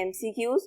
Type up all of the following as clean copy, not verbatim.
MCQs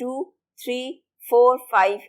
2, 3, 4, 5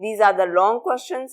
these are the long questions।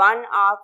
1 hour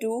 2,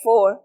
4,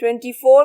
24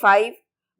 5,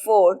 4,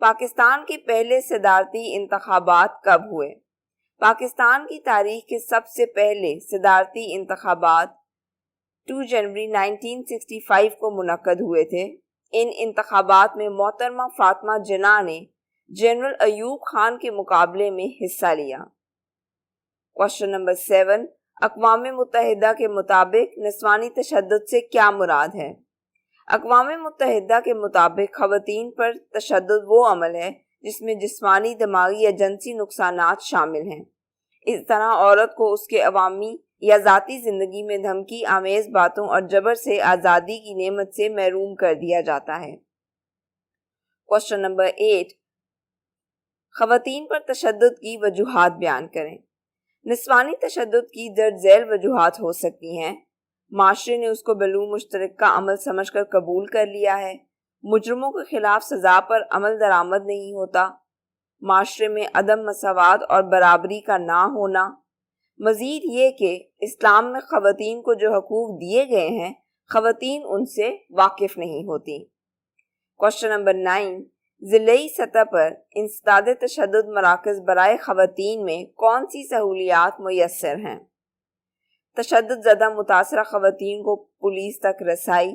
Pakistan کے پہلے صدارتی انتخابات کب ہوئے؟ پاکستان کی تاریخ کے سب سے پہلے صدارتی انتخابات 2 جنوری 1965 کو منعقد ہوئے تھے۔ ان انتخابات میں محترمہ فاطمہ جناح نے جنرل ایوب خان کے مقابلے میں حصہ لیا۔ کوشچن نمبر 7، اقوام متحدہ کے مطابق نسوانی تشدد سے کیا مراد ہے؟ اقوام متحدہ کے مطابق خواتین پر تشدد وہ عمل ہے جس میں جسمانی، دماغی یا جنسی نقصانات شامل ہیں۔ اس طرح عورت کو اس کے عوامی یا ذاتی زندگی میں دھمکی آمیز باتوں اور جبر سے آزادی کی نعمت سے محروم کر دیا جاتا ہے۔ کوشچن نمبر 8، خواتین پر تشدد کی وجوہات بیان کریں۔ نسوانی تشدد کی درج ذیل وجوہات ہو سکتی ہیں: معاشرے نے اس کو بالو مشترک کا عمل سمجھ کر قبول کر لیا ہے، مجرموں کے خلاف سزا پر عمل درآمد نہیں ہوتا، معاشرے میں عدم مساوات اور برابری کا نہ ہونا، مزید یہ کہ اسلام میں خواتین کو جو حقوق دیے گئے ہیں خواتین ان سے واقف نہیں ہوتی۔ کوشچن نمبر 9، ضلعی سطح پر انسداد تشدد مراکز برائے خواتین میں کون سی سہولیات میسر ہیں؟ تشدد زدہ متاثرہ خواتین کو پولیس تک رسائی،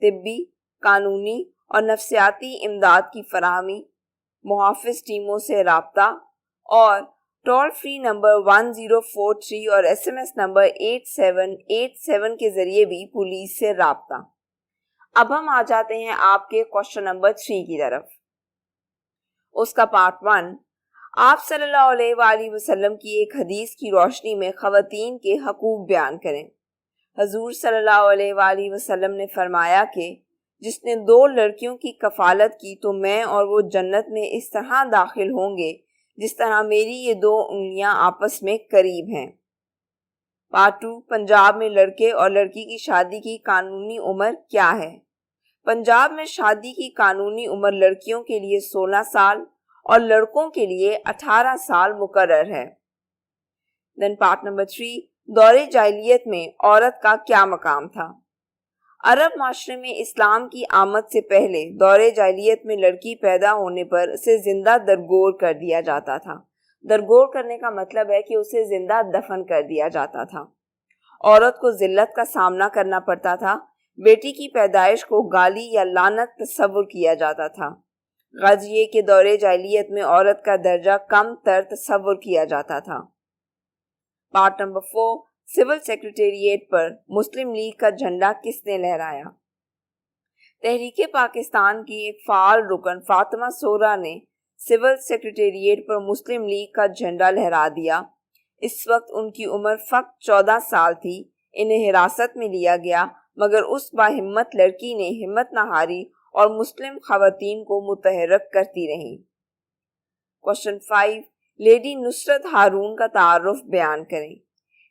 طبی، قانونی اور نفسیاتی امداد کی فراہمی، محافظ ٹیموں سے رابطہ اور ٹول فری نمبر 1043 اور SMS نمبر 8787 کے ذریعے بھی پولیس سے رابطہ۔ اب ہم آ جاتے ہیں آپ کے کوشچن نمبر 3 کی طرف۔ اس کا پارٹ 1، آپ صلی اللہ علیہ وآلہ وسلم کی ایک حدیث کی روشنی میں خواتین کے حقوق بیان کریں۔ حضور صلی اللہ علیہ وآلہ وسلم نے فرمایا کہ جس نے 2 لڑکیوں کی کفالت کی تو میں اور وہ جنت میں اس طرح داخل ہوں گے جس طرح میری یہ 2 انگلیاں آپس میں قریب ہیں۔ پارٹ 2، پنجاب میں لڑکے اور لڑکی کی شادی کی قانونی عمر کیا ہے؟ پنجاب میں شادی کی قانونی عمر لڑکیوں کے لیے 16 سال اور لڑکوں کے لیے 18 سال مقرر ہے۔ دین پارٹ نمبر 3، دور جاہلیت میں عورت کا کیا مقام تھا؟ عرب معاشرے میں اسلام کی آمد سے پہلے دور جاہلیت میں لڑکی پیدا ہونے پر اسے زندہ درگور کر دیا جاتا تھا۔ درگور کرنے کا مطلب ہے کہ اسے زندہ دفن کر دیا جاتا تھا۔ عورت کو ذلت کا سامنا کرنا پڑتا تھا۔ بیٹی کی پیدائش کو گالی یا لعنت تصور کیا جاتا تھا۔ غرض یہ کہ دور جاہلیت میں عورت کا درجہ کم تر تصور کیا جاتا تھا۔ پارٹ نمبر 4، سول سیکریٹریٹ پر مسلم لیگ کا جھنڈا کس نے لہرایا؟ تحریک پاکستان کی ایک فعال رکن فاطمہ سورا نے سول سیکریٹریٹ پر مسلم لیگ کا جھنڈا لہرا دیا۔ اس وقت ان کی عمر فقط 14 سال تھی۔ انہیں حراست میں لیا گیا مگر اس باہمت لڑکی نے ہمت نہ ہاری اور مسلم خواتین کو متحرک کرتی رہی۔ کوشچن 5، لیڈی نصرت ہارون کا تعارف بیان کریں۔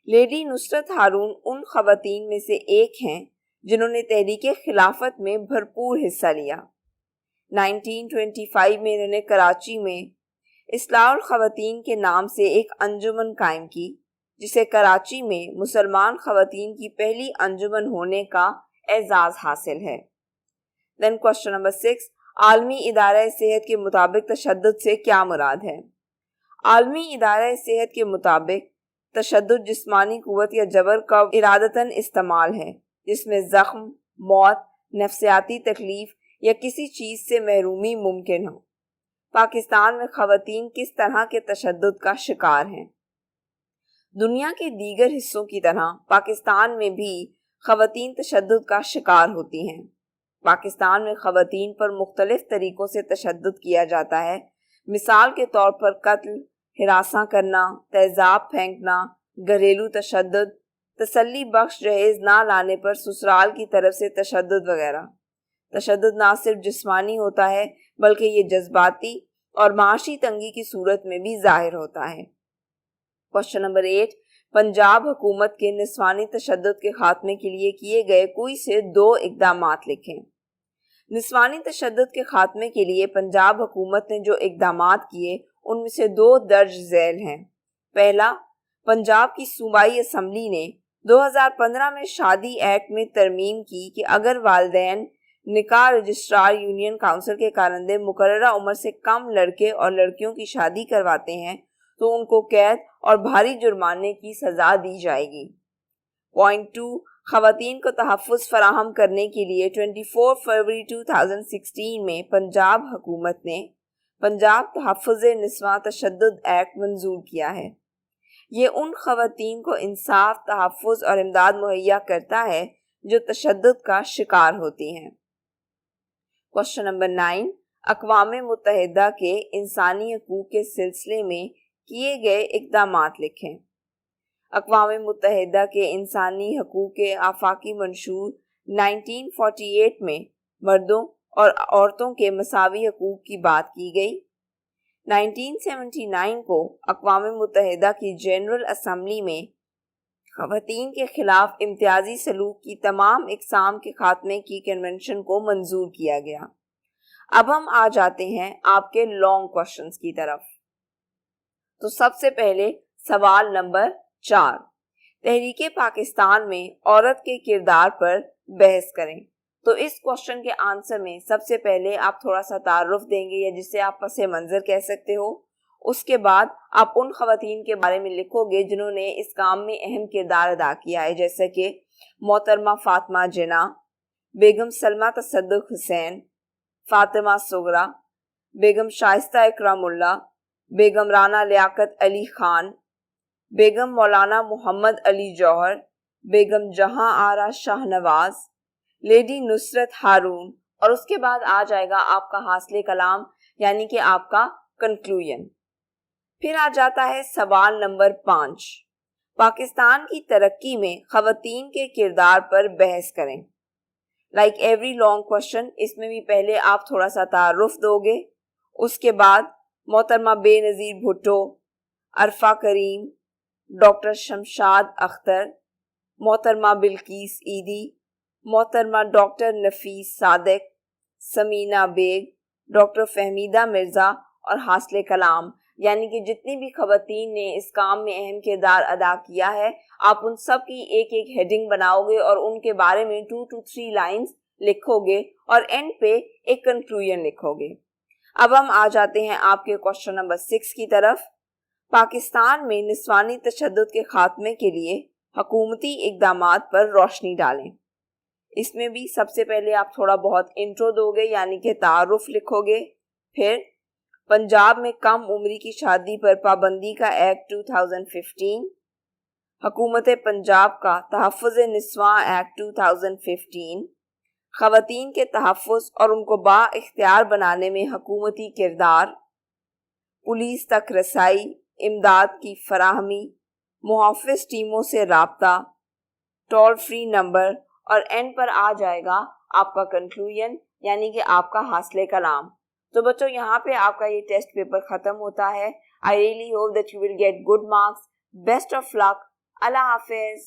لیڈی نصرت ہارون ان خواتین میں سے ایک ہیں جنہوں نے تحریک خلافت میں بھرپور حصہ لیا۔ 1925 میں انہوں نے کراچی میں اصلاح الخواتین کے نام سے ایک انجمن قائم کی، جسے کراچی میں مسلمان خواتین کی پہلی انجمن ہونے کا اعزاز حاصل ہے۔ دین کوشچن نمبر 6، عالمی ادارہ صحت کے مطابق تشدد سے کیا مراد ہے؟ عالمی ادارہ صحت کے مطابق تشدد جسمانی قوت یا جبر کا ارادتاً استعمال ہے جس میں زخم، موت، نفسیاتی تکلیف یا کسی چیز سے محرومی ممکن ہو۔ پاکستان میں خواتین کس طرح کے تشدد کا شکار ہیں؟ دنیا کے دیگر حصوں کی طرح پاکستان میں بھی خواتین تشدد کا شکار ہوتی ہیں۔ پاکستان میں خواتین پر مختلف طریقوں سے تشدد کیا جاتا ہے۔ مثال کے طور پر قتل، ہراساں کرنا، تیزاب پھینکنا، گھریلو تشدد، تسلی بخش جہیز نہ لانے پر سسرال کی طرف سے تشدد وغیرہ۔ تشدد نہ صرف جسمانی ہوتا ہے بلکہ یہ جذباتی اور معاشی تنگی کی صورت میں بھی ظاہر ہوتا ہے۔ کوشچن نمبر 8، پنجاب حکومت کے نسوانی تشدد کے خاتمے کے لیے کیے گئے کوئی سے 2 اقدامات لکھیں۔ نسوانی تشدد کے خاتمے کے لیے پنجاب حکومت نے جو اقدامات کیے ان میں سے 2 درج ذیل ہیں۔ پہلا، پنجاب کی صوبائی اسمبلی نے 2015 میں شادی ایکٹ میں ترمیم کی کہ اگر والدین نکاح رجسٹرار یونین کاؤنسل کے کارندے مقررہ عمر سے کم لڑکے اور لڑکیوں کی شادی کرواتے ہیں تو ان کو قید اور بھاری جرمانے کی سزا دی جائے گی۔ پوائنٹ 2، خواتین کو تحفظ فراہم کرنے کے لیے 24 فروری 2016 میں پنجاب حکومت نے پنجاب تحفظ نسواں تشدد ایکٹ منظور کیا ہے۔ یہ ان خواتین کو انصاف، تحفظ اور امداد مہیا کرتا ہے جو تشدد کا شکار ہوتی ہیں۔ کوشچن نمبر 9، اقوام متحدہ کے انسانی حقوق کے سلسلے میں کیے گئے اقدامات لکھیں۔ اقوام متحدہ کے انسانی حقوق کے آفاقی منشور 1948 میں مردوں اور عورتوں کے مساوی حقوق کی بات کی گئی۔ 1979 کو اقوام متحدہ کی جنرل اسمبلی میں خواتین کے خلاف امتیازی سلوک کی تمام اقسام کے خاتمے کی کنونشن کو منظور کیا گیا۔ اب ہم آ جاتے ہیں آپ کے لانگ کوشچنز کی طرف۔ تو سب سے پہلے سوال نمبر 4، تحریک پاکستان میں عورت کے کردار پر بحث کریں۔ تو اس کوشچن کے آنسر میں سب سے پہلے آپ تھوڑا سا تعارف دیں گے یا جسے آپ پس منظر کہہ سکتے ہو۔ اس کے بعد آپ ان خواتین کے بارے میں لکھو گے جنہوں نے اس کام میں اہم کردار ادا کیا ہے، جیسے کہ محترمہ فاطمہ جناح، بیگم سلمہ تصدق حسین، فاطمہ صغرا، بیگم شائستہ اکرام اللہ، بیگم رانا لیاقت علی خان، بیگم مولانا محمد علی جوہر، بیگم جہاں آرا شاہ نواز، لیڈی نصرت ہارون، اور اس کے بعد آ جائے گا آپ کا حاصل کلام یعنی کہ آپ کا کنکلوژن۔ پھر آ جاتا ہے سوال نمبر 5، پاکستان کی ترقی میں خواتین کے کردار پر بحث کریں۔ لائک ایوری لانگ کوشچن، اس میں بھی پہلے آپ تھوڑا سا تعارف دو گے، اس کے بعد محترمہ بے نظیر بھٹو، عرفہ کریم، ڈاکٹر شمشاد اختر، محترمہ بلقیس عیدی، محترمہ ڈاکٹر نفیس صادق، سمینہ بیگ، ڈاکٹر فہمیدہ مرزا، اور حاصل کلام یعنی کہ جتنی بھی خواتین نے اس کام میں اہم کردار ادا کیا ہے، آپ ان سب کی ایک ایک ہیڈنگ بناؤ گے اور ان کے بارے میں 2 to 3 لائنز لکھو گے اور اینڈ پہ ایک کنکلوژن لکھو گے۔ اب ہم آ جاتے ہیں آپ کے کوشچن نمبر 6 کی طرف۔ پاکستان میں نسوانی تشدد کے خاتمے کے لیے حکومتی اقدامات پر روشنی ڈالیں۔ اس میں بھی سب سے پہلے آپ تھوڑا بہت انٹرو دو گے یعنی کہ تعارف لکھو گے۔ پھر پنجاب میں کم عمری کی شادی پر پابندی کا ایکٹ 2015، حکومت پنجاب کا تحفظ نسواں ایکٹ 2015، خواتین کے تحفظ اور ان کو با اختیار بنانے میں حکومتی کردار، پولیس تک رسائی، امداد کی فراہمی، محافظ ٹیموں سے رابطہ، ٹول فری نمبر، اور اینڈ پر آ جائے گا آپ کا کنکلوژن یعنی کہ آپ کا حاصل کلام۔ تو بچوں یہاں پہ آپ کا یہ ٹیسٹ پیپر ختم ہوتا ہے۔ I really hope that you will get good marks. Best of luck. اللہ حافظ.